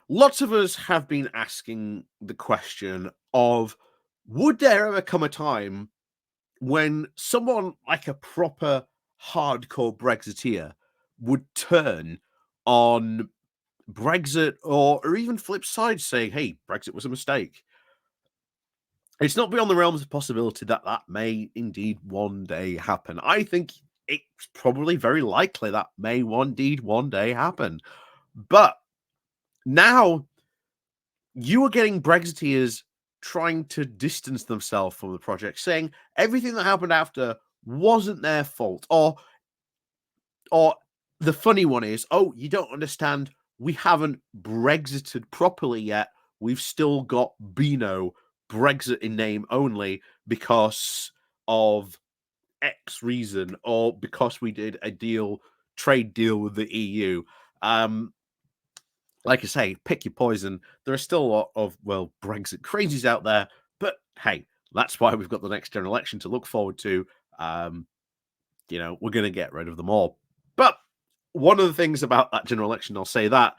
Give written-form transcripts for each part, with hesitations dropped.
lots of us have been asking the question of, would there ever come a time when someone like a proper hardcore Brexiteer would turn on Brexit, or even flip side, saying, hey, Brexit was a mistake? It's not beyond the realms of possibility that that may indeed one day happen. I think it's probably very likely that may indeed one day happen. But now you are getting Brexiteers trying to distance themselves from the project, saying everything that happened after wasn't their fault. Or the funny one is, oh, you don't understand, we haven't Brexited properly yet. We've still got Beano, Brexit in name only, because of X reason, or because we did a trade deal with the EU. Like I say, pick your poison. There are still a lot of, well, Brexit crazies out there, but hey, that's why we've got the next general election to look forward to. We're going to get rid of them all. But one of the things about that general election, I'll say that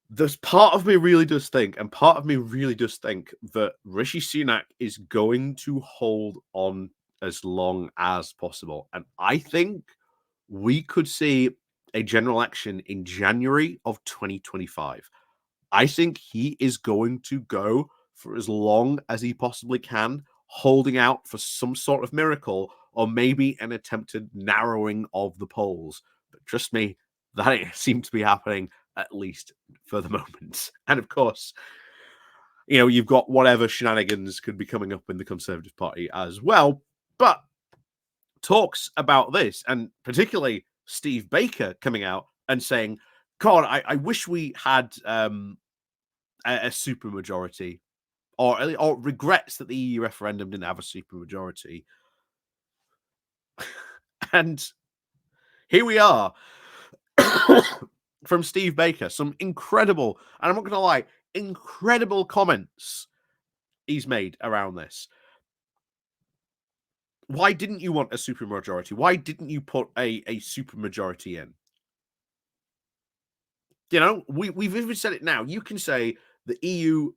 there's part of me really does think, that Rishi Sunak is going to hold on as long as possible. And I think we could see a general election in January of 2025. I think he is going to go for as long as he possibly can, holding out for some sort of miracle, or maybe an attempted narrowing of the polls. But trust me, that seems to be happening, at least for the moment. And of course, you've got whatever shenanigans could be coming up in the Conservative Party as well. But talks about this, and particularly Steve Baker coming out and saying, God, I wish we had a supermajority, or regrets that the EU referendum didn't have a supermajority. And here we are from Steve Baker, some incredible, and I'm not going to lie, incredible comments he's made around this. Why didn't you want a supermajority? Why didn't you put a supermajority in? We've even said it now. You can say the EU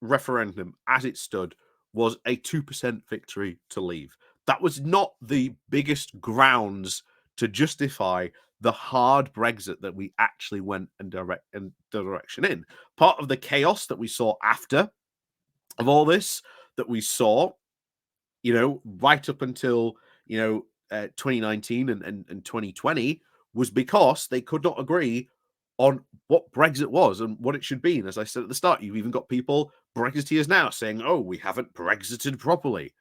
referendum, as it stood, was a 2% victory to leave. That was not the biggest grounds to justify the hard Brexit that we actually went in the direction in. Part of the chaos that we saw after of all this, that we saw, right up until 2019 and 2020, was because they could not agree on what Brexit was and what it should be. And as I said at the start, you've even got people, Brexiteers now, saying, oh, we haven't Brexited properly.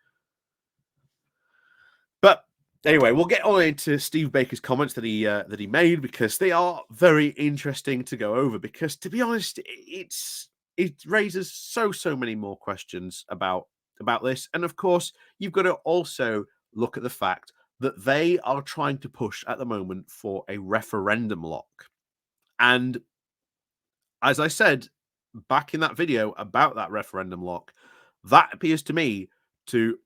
But anyway, we'll get on into Steve Baker's comments that he made, because they are very interesting to go over. Because to be honest, it raises so many more questions about this. And of course, you've got to also look at the fact that they are trying to push at the moment for a referendum lock. And as I said back in that video about that referendum lock, that appears to me to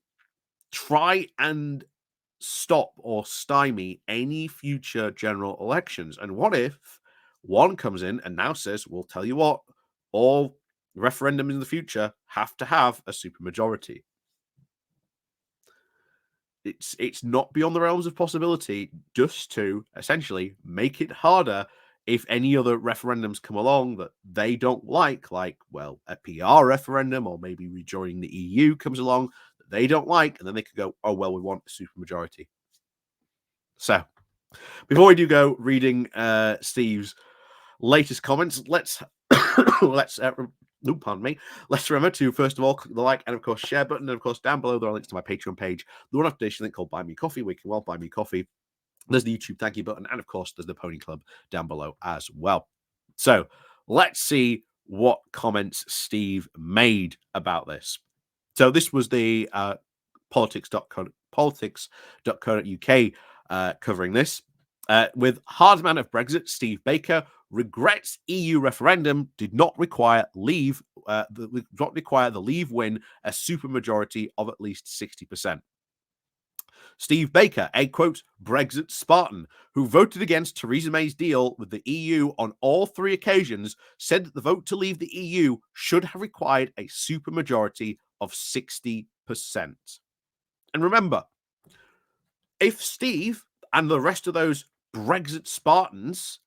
try and stop or stymie any future general elections. And what if one comes in and now says, we'll tell you what, all referendums in the future have to have a supermajority? It's not beyond the realms of possibility just to essentially make it harder if any other referendums come along that they don't like, well, a PR referendum, or maybe rejoining the EU comes along that they don't like, and then they could go, oh, well, we want a supermajority. So before we do go reading Steve's latest comments, let's pardon me. Let's remember to, first of all, click the like and, of course, share button. And, of course, down below, there are links to my Patreon page, the one-off donation link called Buy Me Coffee, where you can, well, buy me coffee. There's the YouTube thank you button. And, of course, there's the Pony Club down below as well. So let's see what comments Steve made about this. So this was the politics.co.uk covering this. With hard man of Brexit, Steve Baker regrets EU referendum did not require the Leave win a supermajority of at least 60%. Steve Baker, a quote, Brexit Spartan, who voted against Theresa May's deal with the EU on all three occasions, said that the vote to leave the EU should have required a supermajority of 60%. And remember, if Steve and the rest of those Brexit Spartans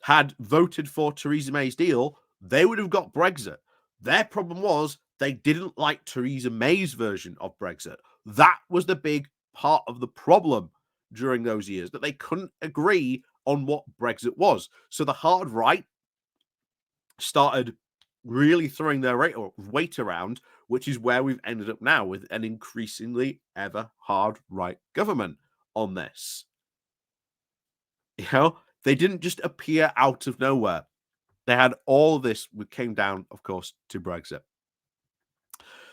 had voted for Theresa May's deal, they would have got Brexit. Their problem was they didn't like Theresa May's version of Brexit. That was the big part of the problem during those years, that they couldn't agree on what Brexit was. So the hard right started really throwing their weight around, which is where we've ended up now with an increasingly ever hard right government on this. You know, they didn't just appear out of nowhere. They had all of this, which came down, of course, to Brexit.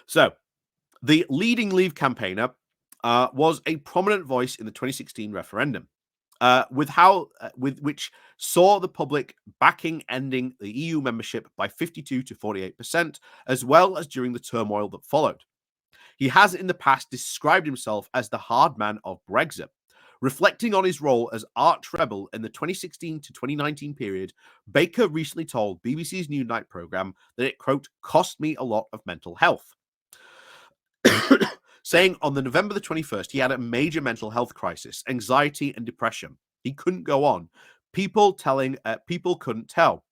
So the leading Leave campaigner was a prominent voice in the 2016 referendum, with which saw the public backing ending the EU membership by 52 to 48%, as well as during the turmoil that followed. He has in the past described himself as the hard man of Brexit. Reflecting on his role as arch rebel in the 2016 to 2019 period, Baker recently told BBC's New Night programme that it, quote, cost me a lot of mental health. Saying on the November the 21st, he had a major mental health crisis, anxiety and depression. He couldn't go on. People couldn't tell.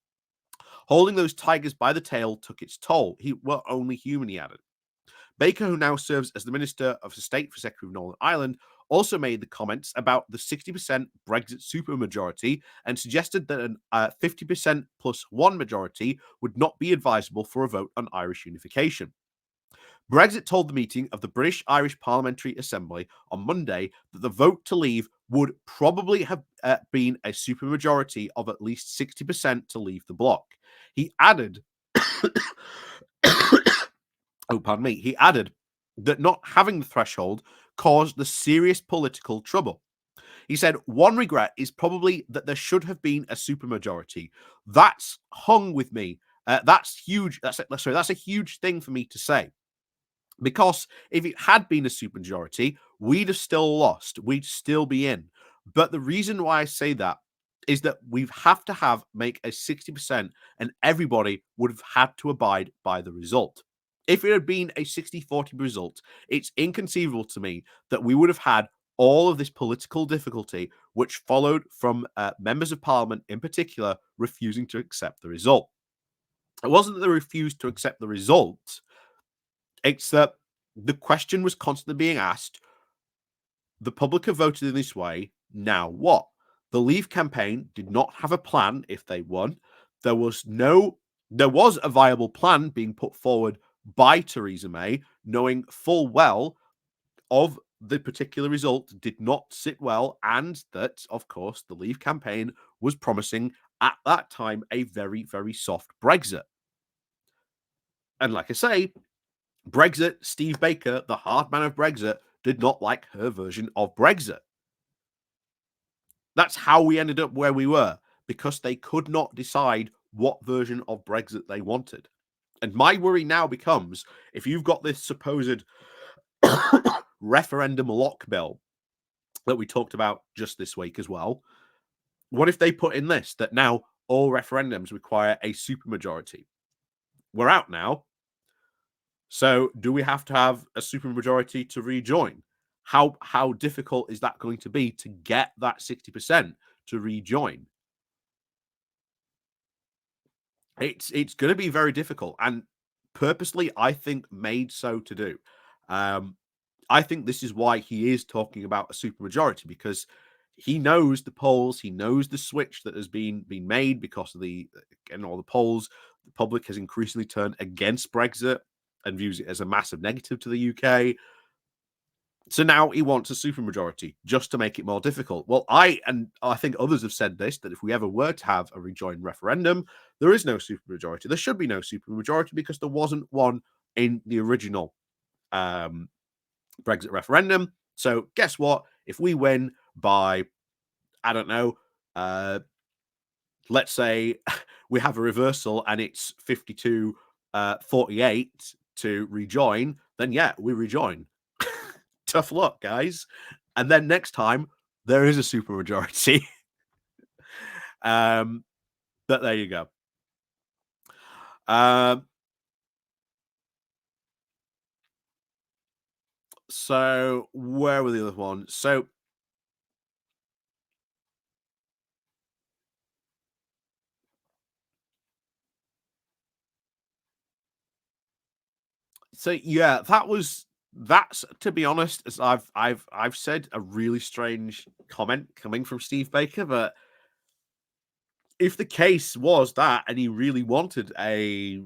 Holding those tigers by the tail took its toll. He were only human, he added. Baker, who now serves as the Minister of State for Secretary of Northern Ireland, also made the comments about the 60% Brexit supermajority and suggested that a 50% plus one majority would not be advisable for a vote on Irish unification. Brexit told the meeting of the British-Irish Parliamentary Assembly on Monday that the vote to leave would probably have been a supermajority of at least 60% to leave the bloc. He added, he added that not having the threshold caused the serious political trouble. He said, one regret is probably that there should have been a supermajority. That's hung with me. That's huge. That's a huge thing for me to say. Because if it had been a supermajority, we'd have still lost. We'd still be in. But the reason why I say that is that we have to make a 60%, and everybody would have had to abide by the result. If it had been a 60-40 result, it's inconceivable to me that we would have had all of this political difficulty, which followed from members of parliament in particular refusing to accept the result. It wasn't that they refused to accept the result. It's that the question was constantly being asked, the public have voted in this way, now what? The Leave campaign did not have a plan if they won. There was a viable plan being put forward by Theresa May, knowing full well of the particular result did not sit well, and that, of course, the Leave campaign was promising at that time a very, very soft Brexit. And like I say, Brexit, Steve Baker, the hard man of Brexit, did not like her version of Brexit. That's how we ended up where we were, because they could not decide what version of Brexit they wanted. And my worry now becomes, if you've got this supposed referendum lock bill that we talked about just this week as well, what if they put in this, that now all referendums require a supermajority? We're out now. So do we have to have a supermajority to rejoin? How difficult is that going to be to get that 60% to rejoin? It's going to be very difficult, and purposely, I think, made so to do. I think this is why he is talking about a supermajority, because he knows the polls, he knows the switch that has been made because of all the polls. The public has increasingly turned against Brexit and views it as a massive negative to the UK. So now he wants a supermajority just to make it more difficult. Well, I think others have said this, that if we ever were to have a rejoin referendum, there is no supermajority. There should be no supermajority because there wasn't one in the original Brexit referendum. So guess what? If we win by, I don't know, let's say we have a reversal and it's 52-48 to rejoin, then yeah, we rejoin. Tough luck, guys. And then next time, there is a supermajority. um, but there you go. Um, so where were the other ones? So yeah, that's to be honest, as I've said a really strange comment coming from Steve Baker, but if the case was that and he really wanted a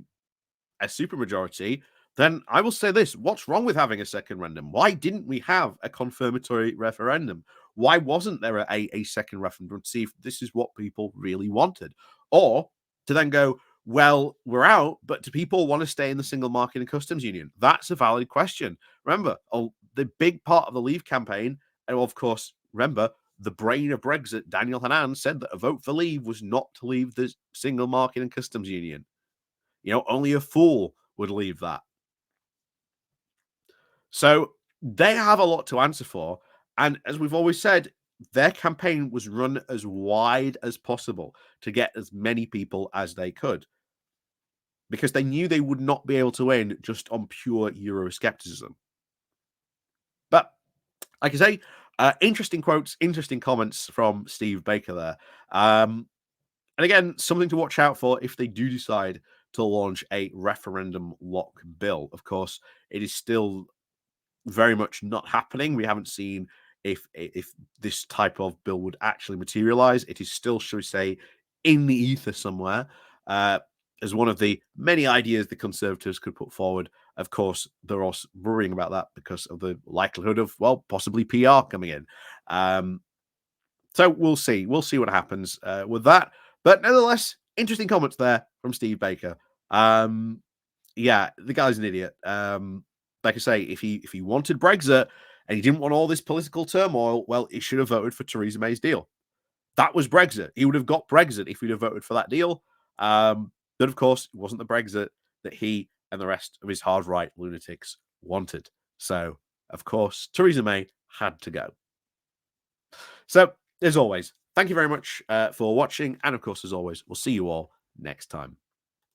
supermajority, then I will say this: what's wrong with having a second referendum? Why didn't we have a confirmatory referendum? Why wasn't there a second referendum to see if this is what people really wanted? Or to then go, well, we're out, but do people want to stay in the single market and customs union? That's a valid question. Remember, the big part of the Leave campaign, and of course, remember, the brain of Brexit, Daniel Hannan, said that a vote for Leave was not to leave the single market and customs union. Only a fool would leave that. So they have a lot to answer for. And as we've always said, their campaign was run as wide as possible to get as many people as they could because they knew they would not be able to win just on pure Euroscepticism. But like I say, interesting quotes, interesting comments from Steve Baker there. And again, something to watch out for if they do decide to launch a referendum lock bill. Of course, it is still very much not happening. We haven't seen if this type of bill would actually materialize. It is still, shall we say, in the ether somewhere. As one of the many ideas the Conservatives could put forward. Of course, they're also worrying about that because of the likelihood of, well, possibly PR coming in. So we'll see. We'll see what happens with that. But nevertheless, interesting comments there from Steve Baker. Yeah, the guy's an idiot. Like I say, if he wanted Brexit and he didn't want all this political turmoil, well, he should have voted for Theresa May's deal. That was Brexit. He would have got Brexit if he'd have voted for that deal. But of course, it wasn't the Brexit that he and the rest of his hard right lunatics wanted. So, of course, Theresa May had to go. So, as always, thank you very much for watching. And of course, as always, we'll see you all next time.